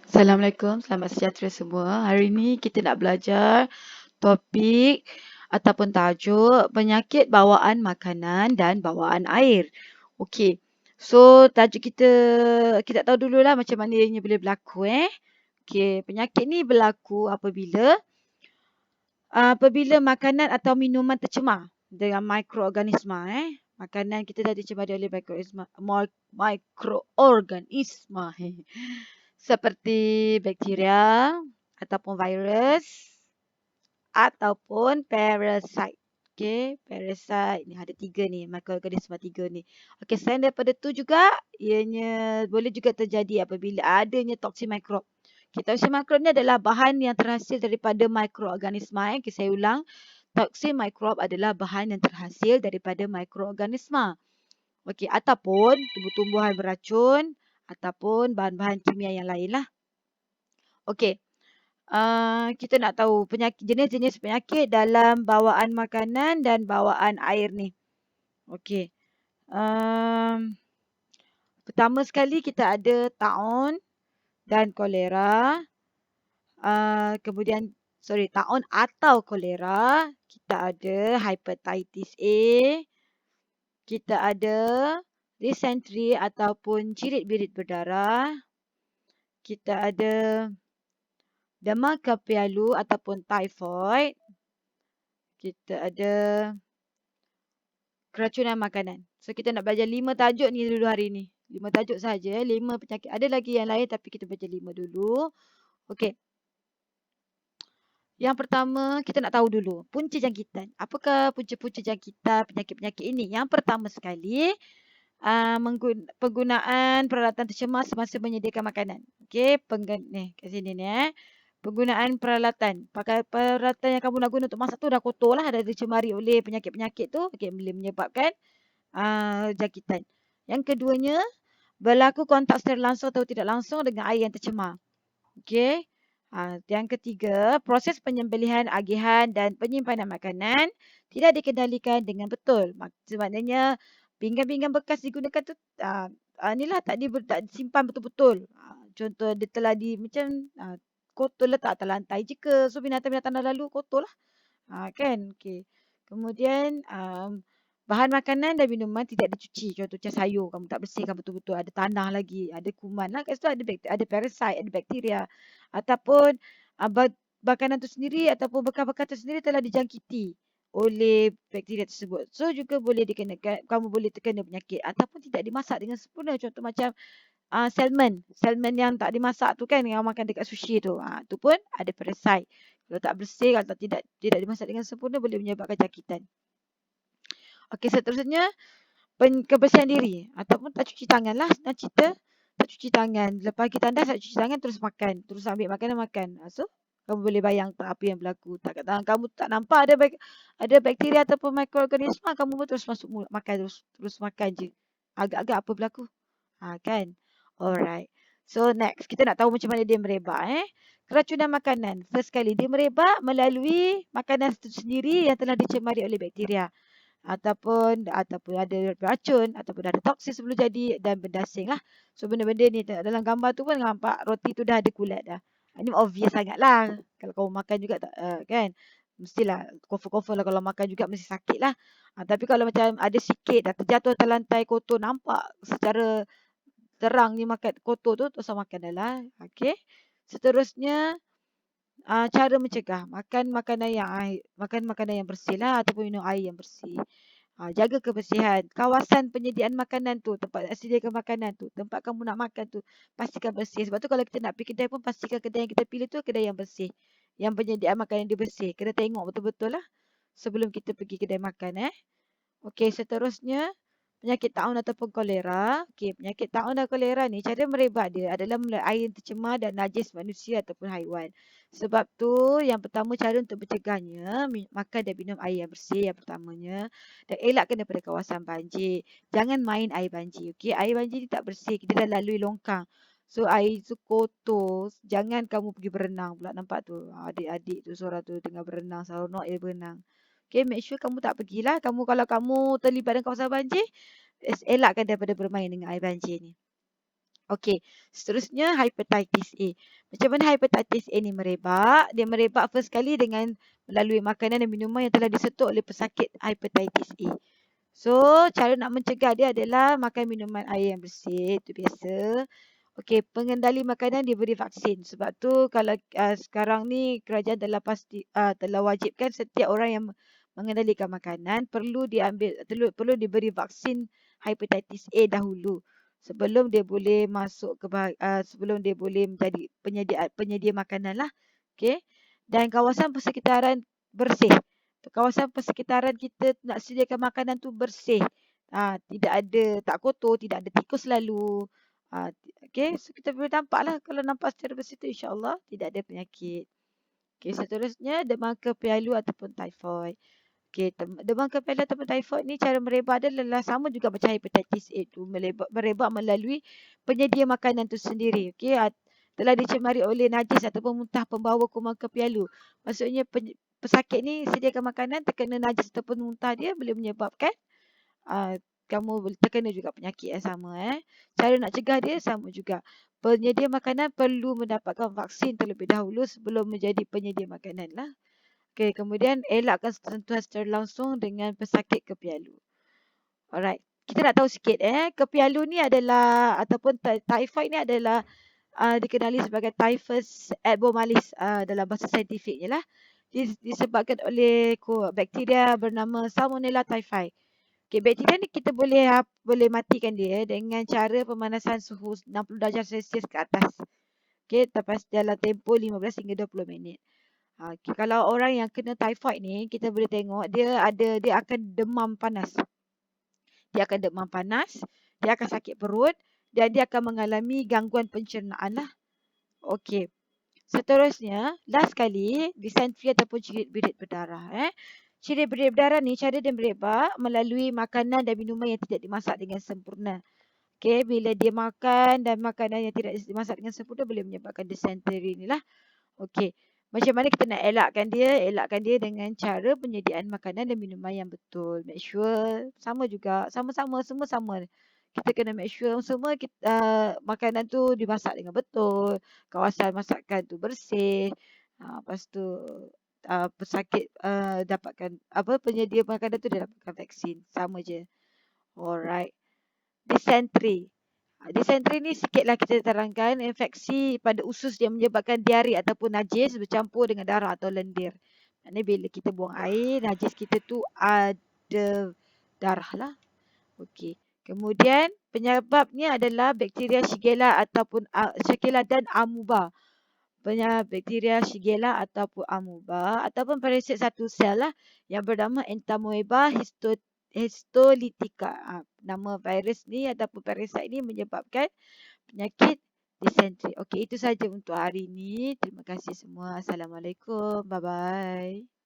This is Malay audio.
Assalamualaikum, selamat sejahtera semua. Hari ini kita nak belajar topik ataupun tajuk penyakit bawaan makanan dan bawaan air. Okey. So tajuk kita tahu dululah macam mana ianya boleh berlaku Okey, penyakit ni berlaku apabila makanan atau minuman tercemar dengan mikroorganisma Makanan kita dah dicemari oleh mikroorganisma seperti bakteria ataupun virus ataupun parasite. Okey, parasite ni ada 3 ni, mikroorganisma 3 ni. Okey, selain daripada tu juga ianya boleh juga terjadi apabila adanya toksin mikrob. Toksin mikrob ni adalah bahan yang terhasil daripada mikroorganisma Okey, saya ulang. Toksin mikrob adalah bahan yang terhasil daripada mikroorganisma. Okey, ataupun tumbuh-tumbuhan beracun ataupun bahan-bahan kimia yang lain lah. Okey. Kita nak tahu jenis-jenis penyakit dalam bawaan makanan dan bawaan air ni. Okey. Pertama sekali kita ada taun dan kolera. Taun atau kolera. Kita ada hepatitis A. Kita ada dysentery ataupun cirit-birit berdarah. Kita ada demam kapialu ataupun typhoid. Kita ada keracunan makanan. So kita nak belajar 5 tajuk ni dulu hari ni. 5 tajuk saja, 5 penyakit. Ada lagi yang lain tapi kita baca 5 dulu. Okey. Yang pertama kita nak tahu dulu punca jangkitan. Apakah punca-punca jangkitan penyakit-penyakit ini? Yang pertama sekali penggunaan peralatan tercemar semasa menyediakan makanan. Okey, kat sini ni penggunaan peralatan. Pakai peralatan yang kamu nak guna untuk masak tu dah kotor lah, dah dicemari oleh penyakit-penyakit tu. Okey, boleh menyebabkan jangkitan. Yang keduanya, berlaku kontak secara langsung atau tidak langsung dengan air yang tercemar. Okey. Yang ketiga, proses penyembelihan, agihan dan penyimpanan makanan tidak dikendalikan dengan betul. Maknanya pinggan-pinggan bekas digunakan tu inilah tak disimpan betul-betul. Contoh dia telah kotor letak atas lantai je ke. So binatang-binatang dah lalu kotor lah. Kan? Okey. Kemudian bahan makanan dan minuman tidak dicuci. Contoh macam sayur kamu tak bersihkan betul-betul. Ada tanah lagi. Ada kuman lah. Kat situ ada parasite, ada bakteria. Ataupun makanan tu sendiri ataupun bekas-bekas tu sendiri telah dijangkiti oleh bakteria tersebut. So juga kamu boleh terkena penyakit ataupun tidak dimasak dengan sempurna. Contoh macam salmon yang tak dimasak tu kan, yang makan dekat sushi tu. Tu pun ada parasite. Kalau tak bersih, kalau tidak dimasak dengan sempurna boleh menyebabkan jangkitan. Okey, seterusnya kebersihan diri ataupun tak cuci tangan lah. Senang cerita, tak cuci tangan. Lepas kita tandas, tak cuci tangan, terus makan. Terus ambil makanan makan. So kamu boleh bayangkan apa yang berlaku. Tak kat tangan kamu tak nampak ada bakteria ataupun mikroorganisma, kamu pun terus masuk mulut makan, terus makan je. Agak-agak apa berlaku? Kan? Alright. So next, kita nak tahu macam mana dia merebak Keracunan makanan. First kali dia merebak melalui makanan itu sendiri yang telah dicemari oleh bakteria. Ataupun ada racun ataupun ada toksin sebelum jadi dan benda asing lah. So benda-benda ni dalam gambar tu pun nampak roti tu dah ada kulat dah. Ini obvious sangat lah. Kalau kau makan juga kan. Mestilah confirm lah kalau makan juga mesti sakit lah. Tapi kalau macam ada sikit dah terjatuh atas lantai kotor, nampak secara terang ni makan kotor tu, tak usah makan dah lah. Okay. Seterusnya cara mencegah makan makanan yang bersih lah ataupun minum air yang bersih. Jaga kebersihan kawasan penyediaan makanan tu, tempat sediakan makanan tu, tempat kamu nak makan tu pastikan bersih. Sebab tu kalau kita nak pergi kedai pun pastikan kedai yang kita pilih tu kedai yang bersih, yang penyediaan makanan dia bersih. Kena tengok betul-betul lah sebelum kita pergi kedai makan Okey, seterusnya penyakit taun ataupun kolera. Okey, penyakit taun dan kolera ni cara merebak dia adalah melalui air yang tercemar dan najis manusia ataupun haiwan. Sebab tu yang pertama cara untuk mencegahnya makan dan minum air yang bersih yang pertamanya, dan elakkan daripada kawasan banjir. Jangan main air banjir. Okey, air banjir ni tak bersih, kita dah lalui longkang. So air tu kotor. Jangan kamu pergi berenang pula, nampak tu. Adik-adik tu seorang tu tengah berenang, seronok dia berenang. Okay, make sure kamu tak pergilah. Kalau kamu terlibat dengan kawasan banjir, elakkan daripada bermain dengan air banjir ni. Okey, seterusnya hepatitis A. Macam mana hepatitis A ni merebak? Dia merebak first kali dengan melalui makanan dan minuman yang telah disentuh oleh pesakit hepatitis A. So, cara nak mencegah dia adalah makan minuman air yang bersih, itu biasa. Okey, pengendali makanan diberi vaksin. Sebab tu kalau sekarang ni kerajaan telah wajibkan setiap orang yang mengendalikan makanan perlu diberi vaksin hepatitis A dahulu sebelum dia boleh masuk sebelum dia boleh menjadi penyedia makanan lah. Okey. Dan kawasan persekitaran bersih. Kawasan persekitaran kita nak sediakan makanan tu bersih. Tidak ada, tak kotor, tidak ada tikus lalu. Okey, so kita boleh nampak lah kalau nampak secara bersih tu insya-Allah tidak ada penyakit. Okey, seterusnya demam kepialu ataupun typhoid. Okey, demam kepialu ataupun typhoid ni cara merebak dia adalah sama juga macam hepatitis A tu, merebak melalui penyedia makanan tu sendiri. Okey, telah dicemari oleh najis ataupun muntah pembawa kuman kepialu. Maksudnya pesakit ni sediakan makanan terkena najis ataupun muntah dia boleh menyebabkan kamu terkena juga penyakit yang sama. Cara nak cegah dia sama juga. Penyedia makanan perlu mendapatkan vaksin terlebih dahulu sebelum menjadi penyedia makanan lah. Okay, kemudian elakkan sentuhan secara langsung dengan pesakit kepialu. Alright, kita nak tahu sikit kepialu ni adalah ataupun typhoid ni adalah dikenali sebagai typhus abnormalis dalam bahasa saintifiknya lah. Disebabkan oleh bakteria bernama Salmonella typhi. Okay, bakteria ni kita boleh matikan dia dengan cara pemanasan suhu 60 darjah Celsius ke atas. Okay, dalam tempoh 15 hingga 20 minit. Okay, kalau orang yang kena typhoid ni, kita boleh tengok dia akan demam panas. Dia akan demam panas, dia akan sakit perut dan dia akan mengalami gangguan pencernaan lah. Okey. Seterusnya, last kali, disentri ataupun cirit birit berdarah. Cirit birit berdarah ni cara dia merebak melalui makanan dan minuman yang tidak dimasak dengan sempurna. Okey, bila dia makan dan makanan yang tidak dimasak dengan sempurna boleh menyebabkan dysentery ni lah. Okey. Macam mana kita nak elakkan dia? Elakkan dia dengan cara penyediaan makanan dan minuman yang betul. Make sure sama juga. Sama-sama, semua sama. Kita kena make sure semua makanan tu dimasak dengan betul. Kawasan masakan tu bersih. Lepas tu pesakit dapatkan penyedia makanan tu dia dapatkan vaksin. Sama je. Alright. Dysentery. Dysentery ni sikitlah kita terangkan infeksi pada usus yang menyebabkan diari ataupun najis bercampur dengan darah atau lendir. Maknanya bila kita buang air, najis kita tu ada darah lah. Okey. Kemudian penyebabnya adalah bakteria Shigella ataupun Shigella dan Amoeba. Bakteria Shigella ataupun Amoeba ataupun parasit satu sel lah yang bernama Entamoeba histolytica. Nama virus ni ataupun parasit ni menyebabkan penyakit dysentery. Okey, itu saja untuk hari ini. Terima kasih semua. Assalamualaikum. Bye-bye.